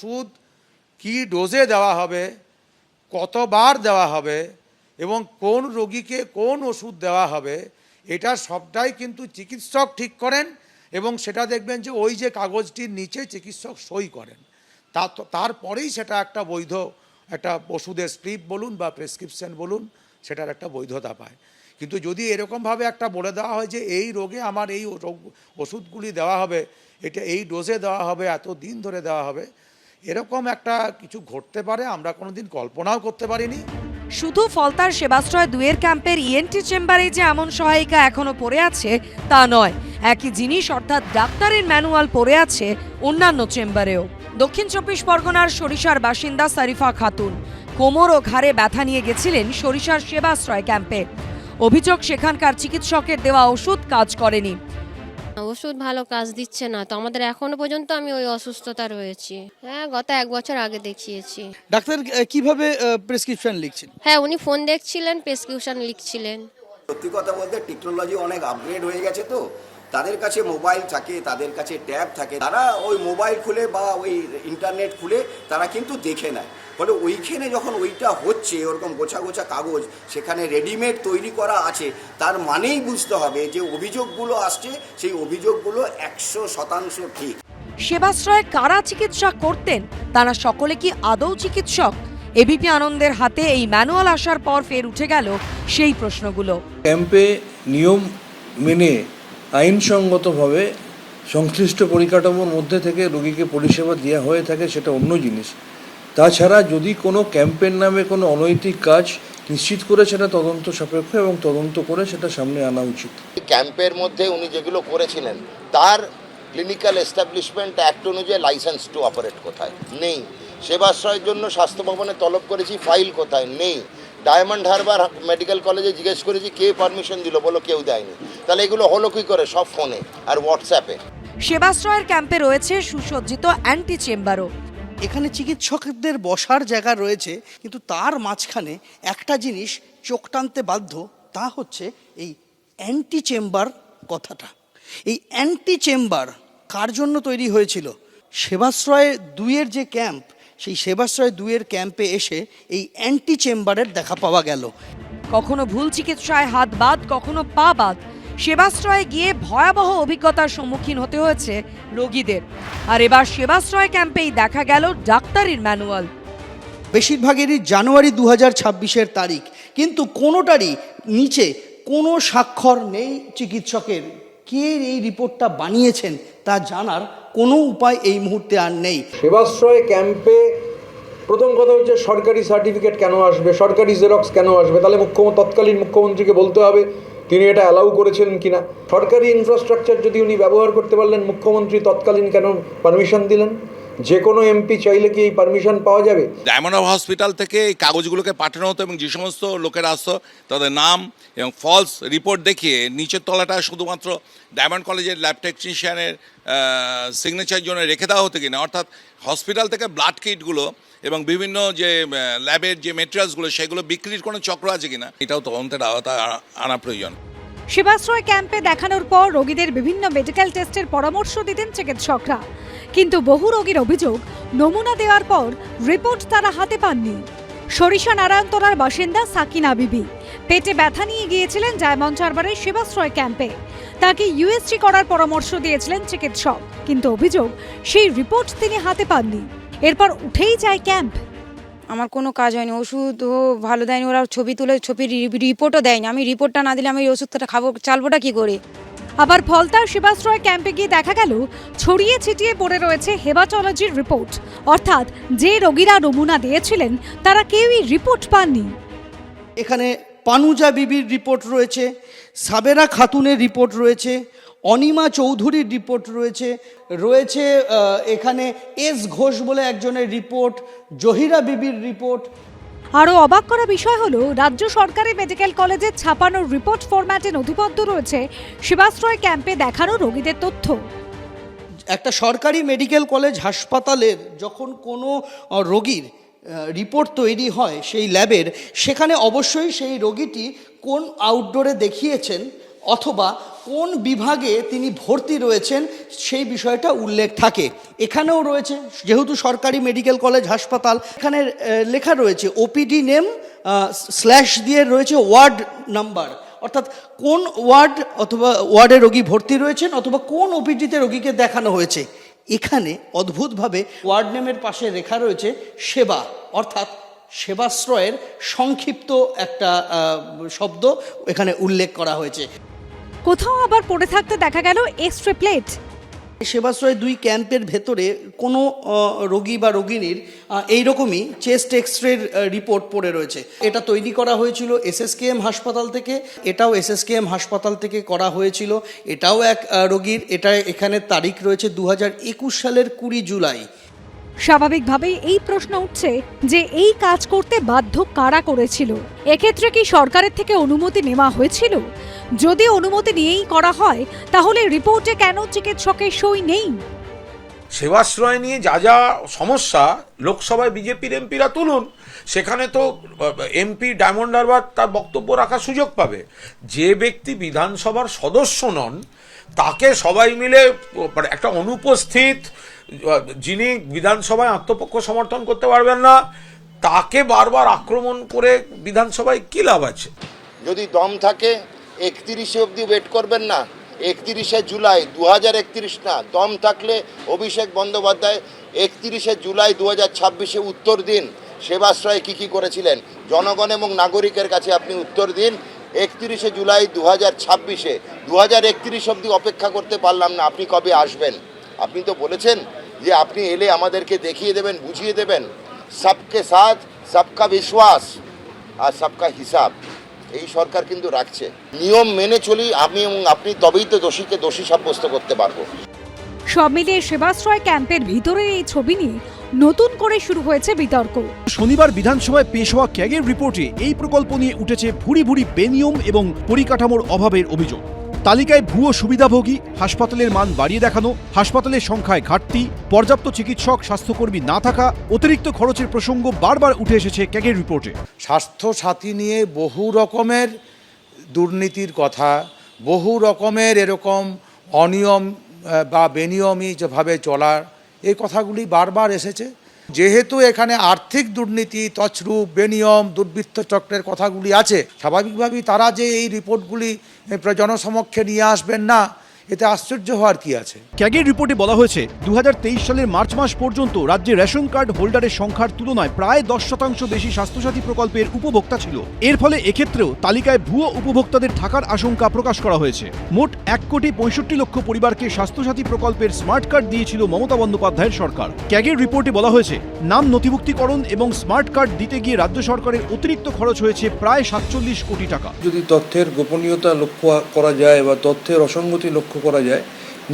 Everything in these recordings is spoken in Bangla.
ওষুধ কী ডোজে দেওয়া হবে, কতবার দেওয়া হবে এবং কোন রোগীকে কোন ওষুধ দেওয়া হবে, এটা সবটাই কিন্তু চিকিৎসক ঠিক করেন এবং সেটা দেখবেন যে ওই যে কাগজটির নিচে চিকিৎসক সই করেন, তারপরেই সেটা একটা বৈধ একটা ওষুধের স্ক্রিপ্ট বলুন বা প্রেসক্রিপশন বলুন, সেটার একটা বৈধতা পায়। কিন্তু যদি এরকমভাবে একটা বলে দেওয়া হয় যে এই রোগে আমার এই ওষুধগুলি দেওয়া হবে, এটা এই ডোজে দেওয়া হবে, এত দিন ধরে দেওয়া হবে, এরকম একটা কিছু ঘটতে পারে আমরা কোনোদিন কল্পনাও করতে পারিনি। শুধু ফলতার সেবাশ্রয় 2 ক্যাম্পের ইএনটি চেম্বারে যে এমন সহায়িকা এখনো পড়ে আছে তা নয়, একই জিনিস অর্থাৎ ডাক্তারের ম্যানুয়াল পড়ে আছে অন্যান্য চেম্বারেও। দক্ষিণ 24 পরগনার সরিষার বাসিন্দা সারিফা খাতুন কোমর ও ঘাড়ে ব্যথা নিয়ে গেছিলেন সরিষার সেবাশ্রয় ক্যাম্পে। অভিযোগ সেখানকার চিকিৎসকের দেওয়া ওষুধ কাজ করেনি। ওষুধ ভালো কাজ দিচ্ছে না, তো আমাদের এখনো পর্যন্ত আমি ওই অসুস্থতা রয়েছি। হ্যাঁ, গত 1 বছর আগে দেখিয়েছি। ডাক্তার কিভাবে প্রেসক্রিপশন লিখছেন? হ্যাঁ, উনি ফোন দেখছিলেন, প্রেসক্রিপশন লিখছিলেন। সত্যি কথা বলতে টেকনোলজি অনেক আপগ্রেড হয়ে গেছে, তো তাদের কাছে মোবাইল থাকে, তাদের কাছে ট্যাব থাকে, তারা ওই মোবাইল খুলে বা ওই ইন্টারনেট খুলে তারা কিন্তু দেখে নেয়। ফলে ওইখানে যখন ওইটা হচ্ছে ওরকম গোছা গোছা কাগজ সেখানে রেডিমেড তৈরি করা আছে, তার মানেই বুঝতে হবে যে অভিযোগগুলো আসছে সেই অভিযোগগুলো 100% ঠিক। সেবাশ্রয়ে কারা চিকিৎসা করতেন, তারা সকলে কি আদৌ চিকিৎসক? এবিপি আনন্দের হাতে এই ম্যানুয়াল আসার পর ফের উঠে গেল সেই প্রশ্নগুলো। ক্যাম্পে নিয়ম মেনে আইনসঙ্গতভাবে সংশ্লিষ্ট পরিকাঠামোর মধ্যে থেকে রোগীকে পরিষেবা দেওয়া হয়ে থাকে, সেটা অন্য জিনিস। তাছাড়া যদি কোনো ক্যাম্পের নামে কোনো অনৈতিক কাজ নিশ্চিত করে সেটা তদন্ত সাপেক্ষ এবং তদন্ত করে সেটা সামনে আনা উচিত। ক্যাম্পের মধ্যে উনি যেগুলো করেছিলেন তার ক্লিনিক্যাল এস্টাবলিশমেন্ট অ্যাক্ট অনুযায়ী লাইসেন্স টু অপারেট কোথায় নেই। সেবাশ্রয়ের জন্য স্বাস্থ্য ভবনে তলব করেছি, ফাইল কোথায় নেই। ডায়মন্ড হারবার মেডিকেল কলেজে জিজ্ঞেস করেছি কে পারমিশন দিল, বলো কেউ দেয়নি। তাহলে এগুলো হলো কি করে? সব ফোনে আর হোয়াটসঅ্যাপে। সেবাশ্রয়ের ক্যাম্পে রয়েছে সুসজ্জিত অ্যান্টি চেম্বারও। এখানে চিকিৎসকদের বসার জায়গা রয়েছে, কিন্তু তার মাঝখানে একটা জিনিস চোখ টানতে বাধ্য, তা হচ্ছে এই অ্যান্টি চেম্বার কথাটা। এই অ্যান্টি চেম্বার কার জন্য তৈরি হয়েছিল? সেবাশ্রয় 2-এর যে ক্যাম্প, সেই সেবাশ্রয় 2-এর ক্যাম্পে এসে এই অ্যান্টি চেম্বারের দেখা পাওয়া গেল। কখনো ভুল চিকিৎসায় হাত বাদ, কখনো পা বাদ। সেবাশ্রয়ে গিয়ে ভয়াবহ অভিজ্ঞতার সম্মুখীন হতে হয়েছে রোগীদের। আর এবার সেবাশ্রয় ক্যাম্পেই দেখা গেল ডাক্তারের ম্যানুয়াল। বেশিরভাগেরই জানুয়ারি 2026-এর তারিখ, কিন্তু কোনোটারই নিচে কোনো স্বাক্ষর নেই চিকিৎসকের। কে এই রিপোর্টটা বানিয়েছেন তা জানার কোনো উপায় এই মুহূর্তে আর নেই। সেবাশ্রয় ক্যাম্পে প্রথম কথা হচ্ছে সরকারি সার্টিফিকেট কেন আসবে, সরকারি জেরক্স কেন আসবে? তাহলে তৎকালীন মুখ্যমন্ত্রীকে বলতে হবে তিনি এটা অ্যালাউ করেছিলেন কিনা। সরকারি ইনফ্রাস্ট্রাকচার যদি উনি ব্যবহার করতে পারলেন, মুখ্যমন্ত্রী তৎকালীন কেন পারমিশন দিলেন? যে কোনো এমপি চাইলে কি এই পারমিশন পাওয়া যাবে? ডায়মন্ড হসপিটাল থেকে এই কাগজগুলোকে পাঠানো হতো এবং যে সমস্ত লোকেরা আসতো তাদের নাম এবং ফলস রিপোর্ট দেখিয়ে নিচের তলাটা শুধুমাত্র ডায়মন্ড কলেজের ল্যাব টেকনিশিয়ানের সিগনেচার জন্য রেখে দেওয়া হতো কিনা, অর্থাৎ হসপিটাল থেকে ব্লাড কিটগুলো এবং বিভিন্ন যে ল্যাবের যে মেটেরিয়ালসগুলো সেগুলো বিক্রির কোনো চক্র আছে কিনা, এটাও তদন্তের আওতায় আনা প্রয়োজন। সেবাশ্রয় ক্যাম্পে দেখানোর পর রোগীদের বিভিন্ন মেডিকেল টেস্টের পরামর্শ দিতেন চিকিৎসকরা, কিন্তু বহু রোগীর অভিযোগ নমুনা দেওয়ার পর রিপোর্ট তারা হাতে পাননি। সরিষা নারায়ণতলার বাসিন্দা সাকিনা বিবি পেটে ব্যথা নিয়ে গিয়েছিলেন ডায়মন্ড হারবারের সেবাশ্রয় ক্যাম্পে। তাকে ইউএসজি করার পরামর্শ দিয়েছিলেন চিকিৎসক, কিন্তু অভিযোগ সেই রিপোর্ট তিনি হাতে পাননি। এরপর উঠেই যায় ক্যাম্প। আমার কোনো কাজ হয়নি, ওষুধও ভালো দেয়নি, ওরা ছবি তুলে ছবির রিপোর্টও দেয়নি। আমি রিপোর্টটা না দিলে আমি এই ওষুধটা খাবো, চালবোটা কি করে? আবার ফলতার সেবাশ্রয় ক্যাম্পে গিয়ে দেখা গেল ছড়িয়ে ছিটিয়ে পড়ে রয়েছে হেমাটোলজির রিপোর্ট, অর্থাৎ যে রোগীরা নমুনা দিয়েছিলেন তারা কেউই রিপোর্ট পাননি। এখানে পানুজা বিবির রিপোর্ট রয়েছে, সাবেরা খাতুনের রিপোর্ট রয়েছে, অনিমা চৌধুরীর রিপোর্ট রয়েছে, এখানে এস ঘোষ বলে একজনের রিপোর্ট, জহিরা বিবির রিপোর্ট। আরও অবাক করা বিষয় হলো রাজ্য সরকারি মেডিকেল কলেজে ছাপানো রিপোর্ট ফরম্যাটে নথিবদ্ধ রয়েছে সেবাশ্রয় ক্যাম্পে দেখানো রোগীদের তথ্য। একটা সরকারি মেডিকেল কলেজ হাসপাতালের যখন কোনো রোগীর রিপোর্ট তৈরি হয় সেই ল্যাবের, সেখানে অবশ্যই সেই রোগীটি কোন আউটডোরে দেখিয়েছেন অথবা কোন বিভাগে তিনি ভর্তি রয়েছেন সেই বিষয়টা উল্লেখ থাকে। এখানেও রয়েছে, যেহেতু সরকারি মেডিকেল কলেজ হাসপাতাল, এখানে লেখা রয়েছে ওপিডি নেম স্ল্যাশ দিয়ে রয়েছে ওয়ার্ড নাম্বার, অর্থাৎ কোন ওয়ার্ড অথবা ওয়ার্ডে রোগী ভর্তি রয়েছেন অথবা কোন ওপিডিতে রোগীকে দেখানো হয়েছে। এখানে অদ্ভুতভাবে ওয়ার্ড নেমের পাশে লেখা রয়েছে সেবা, অর্থাৎ সেবাশ্রয়ের সংক্ষিপ্ত একটা শব্দ এখানে উল্লেখ করা হয়েছে। কোথাও আবার পড়ে থাকতে দেখা গেল এক্স-রে প্লেট। সেবাশ্রয় 2 ক্যাম্পের ভেতরে কোনো রোগী বা রোগিনীর এইরকমই চেস্ট এক্সরের রিপোর্ট পড়ে রয়েছে। এটা তৈরি করা হয়েছিল এসএসকেএম হাসপাতাল থেকে, এটাও এসএসকেএম হাসপাতাল থেকে করা হয়েছিল। এটাও এক রোগীর, এটা এখানে তারিখ রয়েছে 2021 সালের 20 জুলাই। স্বাভাবিকভাবেই এই প্রশ্ন উঠছে যে এই কাজ করতে বাধ্য কারা করেছিল? এক্ষেত্রে কি সরকারের থেকে অনুমতি নেওয়া হয়েছিল? যদি অনুমতি নিয়েই করা হয় তাহলে রিপোর্টে কেন চিকিৎসকের সই নেই? সেবাশ্রয় নিয়ে যা যা সমস্যা লোকসভায় বিজেপির এমপিরা তুলুন, সেখানে তো এমপি ডায়মন্ড হারবার তার বক্তব্য রাখার সুযোগ পাবে। যে ব্যক্তি বিধানসভার সদস্য নন তাকে সবাই মিলে একটা অনুপস্থিত, যিনি বিধানসভায় আত্মপক্ষ সমর্থন করতে পারবেন না, তাকে বারবার আক্রমণ করে বিধানসভায় কী লাভ আছে? যদি দম থাকে 31 অবধি ওয়েট করবেন না, 31 জুলাই 2031 না, দম থাকলে অভিষেক বন্দ্যোপাধ্যায় 31 জুলাই 2026 উত্তর দিন সেবাশ্রয়ে কী করেছিলেন জনগণ এবং নাগরিকের কাছে আপনি উত্তর দিন। 31 জুলাই 2026, 2031 অবধি অপেক্ষা করতে পারলাম না, আপনি কবে আসবেন? আপনি তো বলেছেন যে আপনি এলে আমাদেরকে দেখিয়ে দেবেন, বুঝিয়ে দেবেন। সবকে সাথ সবকা বিশ্বাস আর সবকা হিসাব এই সরকার কিন্তু রাখছে। নিয়ম মেনে চলি আমি এবং আপনি, তবেই তো দোষীকে দোষী সাব্যস্ত করতে পারবো। সব মিলিয়ে সেবাশ্রয় ক্যাম্পের ভিতরের এই ছবি নিয়ে নতুন করে শুরু হয়েছে বিতর্ক। শনিবার বিধানসভায় পেশ হওয়া ক্যাগের রিপোর্টে এই প্রকল্প নিয়ে উঠেছে ভুরি ভুরি বেনিয়ম এবং পরিকাঠামোর অভাবের অভিযোগ। তালিকায় ভুয়ো সুবিধাভোগী, হাসপাতালের মান বাড়িয়ে দেখানো, হাসপাতালের সংখ্যায় ঘাটতি, পর্যাপ্ত চিকিৎসক স্বাস্থ্যকর্মী না থাকা, অতিরিক্ত খরচের প্রসঙ্গ বারবার উঠে এসেছে ক্যাগের রিপোর্টে। স্বাস্থ্য সাথী নিয়ে বহু রকমের দুর্নীতির কথা, বহু রকমের এরকম অনিয়ম বা বেনিয়মী যেভাবে চলার, এই কথাগুলি বারবার এসেছে। যেহেতু এখানে আর্থিক দুর্নীতি, তছরূপ, বেনিয়ম, দুর্বৃত্ত চক্রের কথাগুলি আছে, স্বাভাবিকভাবেই তারা যে এই রিপোর্টগুলি জনসমক্ষে নিয়ে আসবেন না, এতে আশ্চর্য হওয়ার কি আছে। ক্যাগের রিপোর্টে বলা হয়েছে 2023 সালের মার্চ মাস পর্যন্ত রাজ্যে রেশন কার্ড হোল্ডারের সংখ্যার তুলনায় প্রায় 10% বেশি স্বাস্থ্যসাথী প্রকল্পের উপভোক্তা ছিল। এর ফলে এক্ষেত্রেও তালিকায় ভুয়ো উপভোক্তাদের থাকার আশঙ্কা প্রকাশ করা হয়েছে। মোট 1,65,00,000 পরিবারকে স্বাস্থ্যসাথী প্রকল্পের স্মার্ট কার্ড দিয়েছিল মমতা বন্দ্যোপাধ্যায়ের সরকার। ক্যাগের রিপোর্টে বলা হয়েছে নাম নথিভুক্তিকরণ এবং স্মার্ট কার্ড দিতে গিয়ে রাজ্য সরকারের অতিরিক্ত খরচ হয়েছে প্রায় 47 কোটি টাকা। যদি তথ্যের গোপনীয়তা লক্ষ্য করা যায় বা তথ্যের অসঙ্গতি লক্ষ্য করা যায়,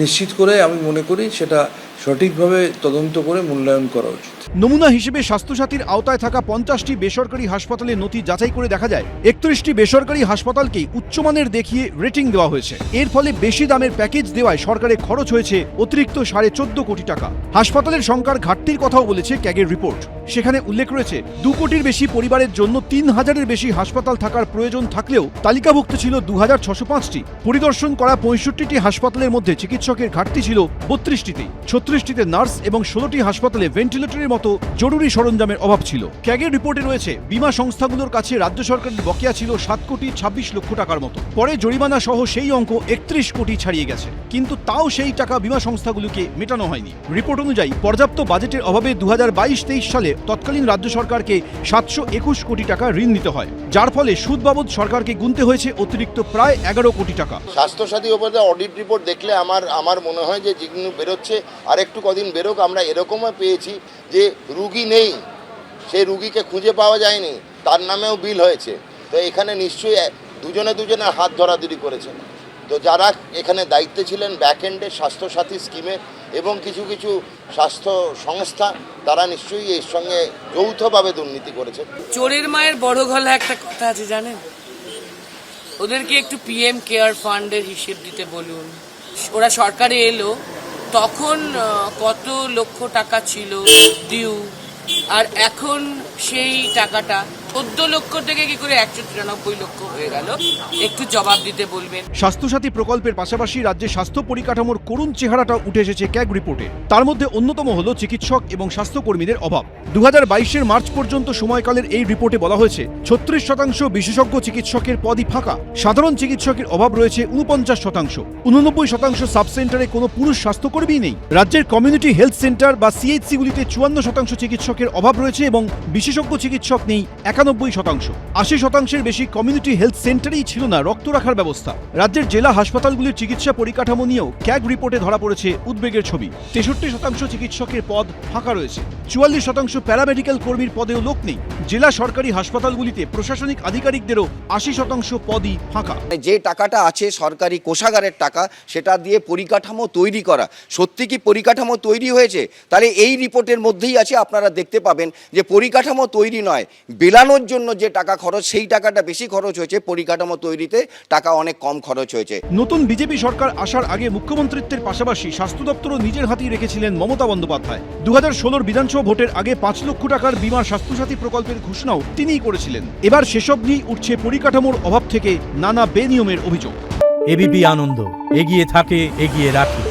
নিশ্চিত করে আমি মনে করি সেটা সঠিকভাবে তদন্ত করে মূল্যায়ন করা উচিত। নমুনা হিসেবে স্বাস্থ্যসাথীর আওতায় থাকা 50টি বেসরকারি হাসপাতালের নথি যাচাই করে দেখা যায় 31টি বেসরকারি হাসপাতালকেই উচ্চমানের দেখিয়ে রেটিং দেওয়া হয়েছে। এর ফলে বেশি দামের প্যাকেজ দেওয়ায় সরকারের খরচ হয়েছে অতিরিক্ত 14.5 কোটি টাকা। হাসপাতালের সংখ্যার ঘাটতির কথাও বলেছে ক্যাগের রিপোর্ট। সেখানে উল্লেখ রয়েছে 2 কোটির বেশি পরিবারের জন্য 3000-এর বেশি হাসপাতাল থাকার প্রয়োজন থাকলেও তালিকাভুক্ত ছিল 2605টি। পরিদর্শন করা 65টি হাসপাতালের মধ্যে চিকিৎসকের ঘাটতি ছিল 32টিতে, 36টিতে নার্স এবং 16টি হাসপাতালে ভেন্টিলেটরের মতো জরুরি সরঞ্জামের অভাব ছিল। ক্যাগের রিপোর্টে রয়েছে বীমা সংস্থাগুলোর কাছে রাজ্য সরকারের বকেয়া ছিল 7,26,00,000 টাকার মতো। পরে জরিমানা সহ সেই অঙ্ক 31 কোটি ছাড়িয়ে গেছে, কিন্তু তাও সেই টাকা বীমা সংস্থাগুলোকে মেটানো হয়নি। রিপোর্ট অনুযায়ী পর্যাপ্ত বাজেটের অভাবে 2022-23 সালে তৎকালীন রাজ্য সরকারকে 721 কোটি টাকা ঋণ নিতে হয়, যার ফলে সুদ বাবদ সরকারকে গুনতে হয়েছে অতিরিক্ত প্রায় 11 কোটি টাকা। স্বাস্থ্যসাথী উপরে অডিট রিপোর্ট দেখলে আমার মনে হয় যে যেগুলো বেরোচ্ছে আর একটু কদিন বেরোক। আমরা এরকমও পেয়েছি যে রুগী নেই, সেই রুগীকে খুঁজে পাওয়া যায়নি, তার নামেও বিল হয়েছে। তো এখানে নিশ্চয়ই দুজনে হাত ধরাধরি করেছে। তো যারা এখানে দায়িত্বে ছিলেন ব্যাকএন্ডে স্বাস্থ্যসাথী স্কিমে এবং কিছু কিছু স্বাস্থ্য সংস্থা, তারা নিশ্চয়ই এর সঙ্গে যৌথভাবে দুর্নীতি করেছে। চোরের মায়ের বড় গলা একটা কথা আছে জানেন, ওদেরকে একটু PM কেয়ার ফান্ডের হিসেব দিতে বলুন। ওরা সরকারে এলো তখন কত লক্ষ টাকা ছিল ডিউ, আর এখন সেই টাকাটা 14 লক্ষ থেকে কি করে 193 লক্ষ হয়ে গেল, একটু জবাব দিতে বলবেন। স্বাস্থ্যসাথী প্রকল্পের পাশাপাশি রাজ্যে স্বাস্থ্য পরিকাঠামোর করুণ চেহারাটা উঠে এসেছে ক্যাগ রিপোর্টে। তার মধ্যে অন্যতম হল চিকিৎসক এবং স্বাস্থ্যকর্মীদের অভাব। 2022 মার্চ পর্যন্ত সময়কালের এই রিপোর্টে বলা হয়েছে 36% বিশেষজ্ঞ চিকিৎসকের পদই ফাঁকা। সাধারণ চিকিৎসকের অভাব রয়েছে 49%। 89% সাব সেন্টারে কোনো পুরুষ স্বাস্থ্যকর্মী নেই। রাজ্যের কমিউনিটি হেলথ সেন্টার বা সিএইচসিগুলিতে 54% চিকিৎসকের অভাব রয়েছে এবং বিশেষজ্ঞ চিকিৎসক নেই 91%। 80%-এর বেশি কমিউনিটি হেলথ সেন্টারেই ছিল না রক্ত রাখার ব্যবস্থা। রাজ্যের জেলা হাসপাতালগুলির চিকিৎসা পরিকাঠামো নিয়েও ক্যাগ রিপোর্টে ধরা পড়েছে উদ্বেগের ছবি। 63% চিকিৎসকের পদ ফাঁকা রয়েছে। 44% প্যারামেডিক্যাল কর্মীর পদেও লোক নেই। জেলা সরকারি হাসপাতালগুলিতে প্রশাসনিক আধিকারিকদেরও 80% পদই ফাঁকা। যে টাকাটা আছে সরকারি কোষাগারের টাকা, সেটা দিয়ে পরিকাঠামো তৈরি করা, সত্যি কি পরিকাঠামো তৈরি হয়েছে? তাহলে এই রিপোর্টের মধ্যেই আছে, আপনারা দেখতে পাবেন যে পরিকাঠামো তৈরি নয়, বেলানোর জন্য যে টাকা খরচ সেই টাকাটা বেশি খরচ হয়েছে, পরিকাঠামো তৈরিতে টাকা অনেক কম খরচ হয়েছে। নতুন বিজেপি সরকার আসার আগে মুখ্যমন্ত্রিত্বের পাশাপাশি স্বাস্থ্য দপ্তরও নিজের হাতেই রেখেছিলেন মমতা বন্দ্যোপাধ্যায়। 2016 বিধানসভা ভোটের আগে 5 লক্ষ টাকার বিমা স্বাস্থ্যসাথী প্রকল্পের ঘোষণাও তিনিই করেছিলেন। এবার সেসব নিয়েই উঠছে পরিকাঠামোর অভাব থেকে নানা বেনিয়মের অভিযোগ। এবিপি আনন্দ, এগিয়ে থাকে, এগিয়ে রাখে।